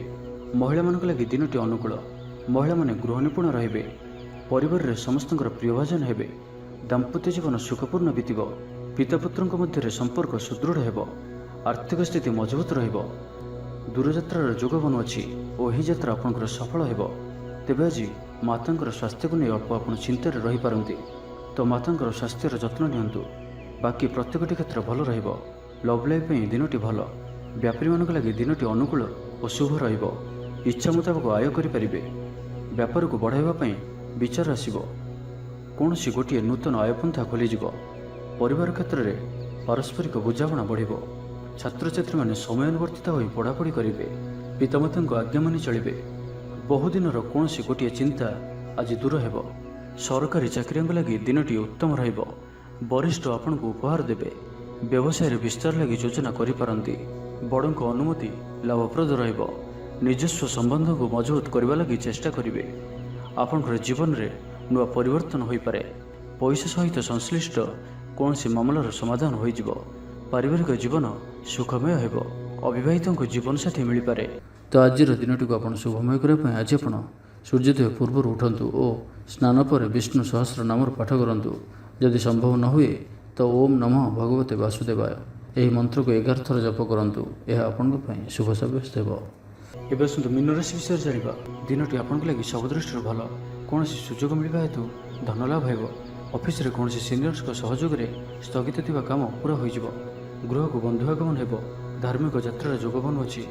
ମହିଳାମାନଙ୍କ ଲାଗି ଦିନଟି ଅନୁକୂଳ, ମହିଳାମାନେ ଗୃହ ନିପୁଣ ରହିବେ, ପରିବାରରେ ସମସ୍ତଙ୍କର ପ୍ରିୟଭାଜନ ହେବେ, ଦାମ୍ପତ୍ୟ ଜୀବନ ସୁଖପୂର୍ଣ୍ଣ ବିତିବ, ପିତାପୁତ୍ରଙ୍କ ମଧ୍ୟରେ ସମ୍ପର୍କ ସୁଦୃଢ଼ ହେବ, ଆର୍ଥିକ ସ୍ଥିତି ମଜବୁତ ରହିବ, ଦୂରଯାତ୍ରାର ଯୋଗ ବନୁଅଛି ଓ ଏହି ଯାତ୍ରା ଆପଣଙ୍କର ସଫଳ ହେବ। ତେବେ ଆଜି ମାତାଙ୍କର ସ୍ୱାସ୍ଥ୍ୟକୁ ନେଇ ଅଳ୍ପ ଆପଣ ଚିନ୍ତାରେ ରହିପାରନ୍ତି, ତ ମାତାଙ୍କର ସ୍ୱାସ୍ଥ୍ୟର ଯତ୍ନ ନିଅନ୍ତୁ। ବାକି ପ୍ରତ୍ୟେକଟି କ୍ଷେତ୍ର ଭଲ ରହିବ। ଲଭ୍ ଲାଇଫ୍ ପାଇଁ ଦିନଟି ଭଲ, ବ୍ୟାପାରୀମାନଙ୍କ ଲାଗି ଦିନଟି ଅନୁକୂଳ ଓ ଶୁଭ ରହିବ। ଇଚ୍ଛା ମୁତାବକ ଆୟ କରିପାରିବେ, ବ୍ୟାପାରକୁ ବଢ଼ାଇବା ପାଇଁ ବିଚାର ଆସିବ, କୌଣସି ଗୋଟିଏ ନୂତନ ଆୟପନ୍ଥା ଖୋଲିଯିବ, ପରିବାର କ୍ଷେତ୍ରରେ ପାରସ୍ପରିକ ବୁଝାମଣା ବଢ଼ିବ, ଛାତ୍ରଛାତ୍ରୀମାନେ ସମୟାନୁବର୍ତ୍ତିତ ହୋଇ ପଢ଼ାପଢ଼ି କରିବେ, ପିତାମାତାଙ୍କ ଆଜ୍ଞା ମାନି ଚଳିବେ, ବହୁଦିନର କୌଣସି ଗୋଟିଏ ଚିନ୍ତା ଆଜି ଦୂର ହେବ, ସରକାରୀ ଚାକିରିଆଙ୍କ ଲାଗି ଦିନଟି ଉତ୍ତମ ରହିବ, ବରିଷ୍ଠ ଆପଣଙ୍କୁ ଉପହାର ଦେବେ, ବ୍ୟବସାୟରେ ବିସ୍ତାର ଲାଗି ଯୋଜନା କରିପାରନ୍ତି, ବଡ଼ଙ୍କ ଅନୁମତି ଲାଭପ୍ରଦ ରହିବ, ନିଜସ୍ୱ ସମ୍ବନ୍ଧକୁ ମଜବୁତ କରିବା ଲାଗି ଚେଷ୍ଟା କରିବେ, ଆପଣଙ୍କର ଜୀବନରେ ନୂଆ ପରିବର୍ତ୍ତନ ହୋଇପାରେ, ପଇସା ସହିତ ସଂଶ୍ଳିଷ୍ଟ କୌଣସି ମାମଲାର ସମାଧାନ ହୋଇଯିବ, ପାରିବାରିକ ଜୀବନ ସୁଖମୟ ହେବ, ଅବିବାହିତଙ୍କୁ ଜୀବନସାଥୀ ମିଳିପାରେ। ତ ଆଜିର ଦିନଟିକୁ ଆପଣ ଶୁଭମୟ କରିବା ପାଇଁ ଆଜି ଆପଣ ସୂର୍ଯ୍ୟୋଦୟ ପୂର୍ବରୁ ଉଠନ୍ତୁ ଓ ସ୍ନାନ ପରେ ବିଷ୍ଣୁ ସହସ୍ର ନାମର ପାଠ କରନ୍ତୁ। ଯଦି ସମ୍ଭବ ନ ହୁଏ ତ ଓମ୍ ନମଃ ଭଗବତେ ବାସୁଦେବାୟ ଏହି ମନ୍ତ୍ରକୁ 11 ଥର ଜପ କରନ୍ତୁ। ଏହା ଆପଣଙ୍କ ପାଇଁ ଶୁଭ ସାବ୍ୟସ୍ତ ହେବ। ଏବେ ଆସନ୍ତୁ ମୀନ ରାଶି ବିଷୟରେ ଜାଣିବା। ଦିନଟି ଆପଣଙ୍କ ଲାଗି ସବୁ ଦୃଷ୍ଟିରୁ ଭଲ, କୌଣସି ସୁଯୋଗ ମିଳିବା ହେତୁ ଧନ ଲାଭ ହେବ, ଅଫିସରେ କୌଣସି ସିନିୟର୍ସଙ୍କ ସହଯୋଗରେ ସ୍ଥଗିତ ଥିବା କାମ ପୁରା ହୋଇଯିବ, ଗୃହକୁ ବନ୍ଧୁ ଆଗମନ ହେବ, ଧାର୍ମିକ ଯାତ୍ରାର ଯୋଗ ବନୁଅଛି,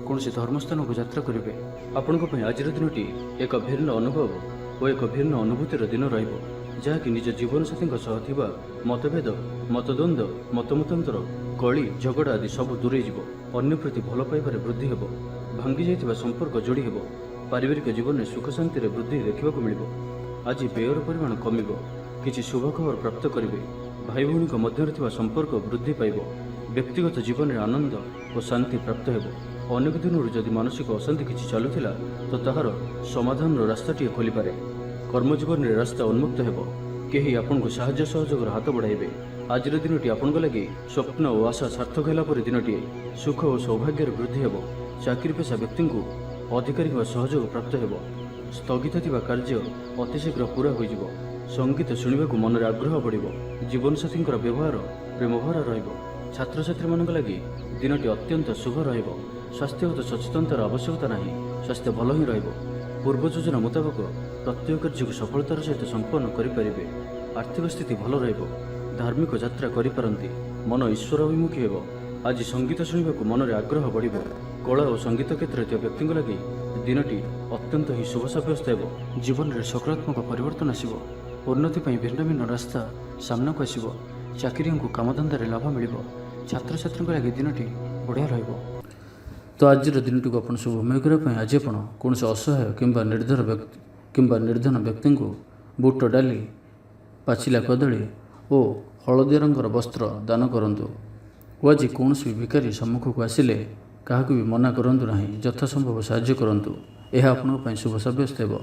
କୌଣସି ଧର୍ମସ୍ଥାନକୁ ଯାତ୍ରା କରିବେ। ଆପଣଙ୍କ ପାଇଁ ଆଜିର ଦିନଟି ଏକ ଭିନ୍ନ ଅନୁଭବ ଓ ଏକ ଭିନ୍ନ ଅନୁଭୂତିର ଦିନ ରହିବ, ଯାହାକି ନିଜ ଜୀବନସାଥୀଙ୍କ ସହ ଥିବା ମତଭେଦ, ମତଦ୍ୱନ୍ଦ୍ୱ, ମତମତାନ୍ତର, କଳି ଝଗଡ଼ା ଆଦି ସବୁ ଦୂରେଇଯିବ, ଅନ୍ୟ ପ୍ରତି ଭଲ ପାଇବାରେ ବୃଦ୍ଧି ହେବ, ଭାଙ୍ଗି ଯାଇଥିବା ସମ୍ପର୍କ ଯୋଡ଼ି ହେବ, ପାରିବାରିକ ଜୀବନରେ ସୁଖ ଶାନ୍ତିରେ ବୃଦ୍ଧି ଦେଖିବାକୁ ମିଳିବ। ଆଜି ବ୍ୟୟର ପରିମାଣ କମିବ, କିଛି ଶୁଭ ଖବର ପ୍ରାପ୍ତ କରିବେ, ଭାଇ ଭଉଣୀଙ୍କ ମଧ୍ୟରେ ଥିବା ସମ୍ପର୍କ ବୃଦ୍ଧି ପାଇବ, ବ୍ୟକ୍ତିଗତ ଜୀବନରେ ଆନନ୍ଦ ଓ ଶାନ୍ତି ପ୍ରାପ୍ତ ହେବ। ଅନେକ ଦିନରୁ ଯଦି ମାନସିକ ଅଶାନ୍ତି କିଛି ଚାଲୁଥିଲା ତ ତାହାର ସମାଧାନର ରାସ୍ତାଟିଏ ଖୋଲିପାରେ, କର୍ମଜୀବନରେ ରାସ୍ତା ଉନ୍ମୁକ୍ତ ହେବ, କେହି ଆପଣଙ୍କୁ ସାହାଯ୍ୟ ସହଯୋଗର ହାତ ବଢ଼ାଇବେ। ଆଜିର ଦିନଟି ଆପଣଙ୍କ ଲାଗି ସ୍ୱପ୍ନ ଓ ଆଶା ସାର୍ଥକ ହେଲା ପରି ଦିନଟିଏ, ସୁଖ ଓ ସୌଭାଗ୍ୟର ବୃଦ୍ଧି ହେବ, ଚାକିରି ପେଶା ବ୍ୟକ୍ତିଙ୍କୁ ଅଧିକାରୀଙ୍କ ସହଯୋଗ ପ୍ରାପ୍ତ ହେବ, ସ୍ଥଗିତ ଥିବା କାର୍ଯ୍ୟ ଅତିଶୀଘ୍ର ପୂରା ହୋଇଯିବ, ସଙ୍ଗୀତ ଶୁଣିବାକୁ ମନରେ ଆଗ୍ରହ ବଢ଼ିବ, ଜୀବନସାଥୀଙ୍କର ବ୍ୟବହାର ପ୍ରେମଭରା ରହିବ, ଛାତ୍ରଛାତ୍ରୀମାନଙ୍କ ଲାଗି ଦିନଟି ଅତ୍ୟନ୍ତ ଶୁଭ ରହିବ, ସ୍ୱାସ୍ଥ୍ୟଗତ ସଚେତନତାର ଆବଶ୍ୟକତା ନାହିଁ, ସ୍ୱାସ୍ଥ୍ୟ ଭଲ ହିଁ ରହିବ, ପୂର୍ବ ଯୋଜନା ମୁତାବକ ପ୍ରତ୍ୟେକ କାର୍ଯ୍ୟକୁ ସଫଳତାର ସହିତ ସମ୍ପନ୍ନ କରିପାରିବେ, ଆର୍ଥିକ ସ୍ଥିତି ଭଲ ରହିବ, ଧାର୍ମିକ ଯାତ୍ରା କରିପାରନ୍ତି, ମନ ଈଶ୍ୱର ଅଭିମୁଖୀ ହେବ, ଆଜି ସଙ୍ଗୀତ ଶୁଣିବାକୁ ମନରେ ଆଗ୍ରହ ବଢ଼ିବ, କଳା ଓ ସଙ୍ଗୀତ କ୍ଷେତ୍ରରେ ଥିବା ବ୍ୟକ୍ତିଙ୍କ ଲାଗି ଦିନଟି ଅତ୍ୟନ୍ତ ହିଁ ଶୁଭ ସାବ୍ୟସ୍ତ ହେବ, ଜୀବନରେ ସକାରାତ୍ମକ ପରିବର୍ତ୍ତନ ଆସିବ, ଉନ୍ନତି ପାଇଁ ଭିନ୍ନ ଭିନ୍ନ ରାସ୍ତା ସାମ୍ନାକୁ ଆସିବ, ଚାକିରିଆଙ୍କୁ କାମଧନ୍ଦାରେ ଲାଭ ମିଳିବ, ଛାତ୍ରଛାତ୍ରୀଙ୍କ ଲାଗି ଦିନଟି ବଢ଼ିଆ ରହିବ। ତ ଆଜିର ଦିନଟିକୁ ଆପଣ ଶୁଭମୟ କରିବା ପାଇଁ ଆଜି ଆପଣ କୌଣସି ଅସହାୟ କିମ୍ବା ନିର୍ଧନ ବ୍ୟକ୍ତିଙ୍କୁ ବୁଟ ଡାଲି, ପାଚିଲା କଦଳୀ ଓ ହଳଦିଆ ରଙ୍ଗର ବସ୍ତ୍ର ଦାନ କରନ୍ତୁ ଓ ଆଜି କୌଣସି ଭିକାରୀ ସମ୍ମୁଖକୁ ଆସିଲେ କାହାକୁ ବି ମନା କରନ୍ତୁ ନାହିଁ, ଯଥାସମ୍ଭବ ସାହାଯ୍ୟ କରନ୍ତୁ, ଏହା ଆପଣଙ୍କ ପାଇଁ ଶୁଭ ସାବ୍ୟସ୍ତ ହେବ।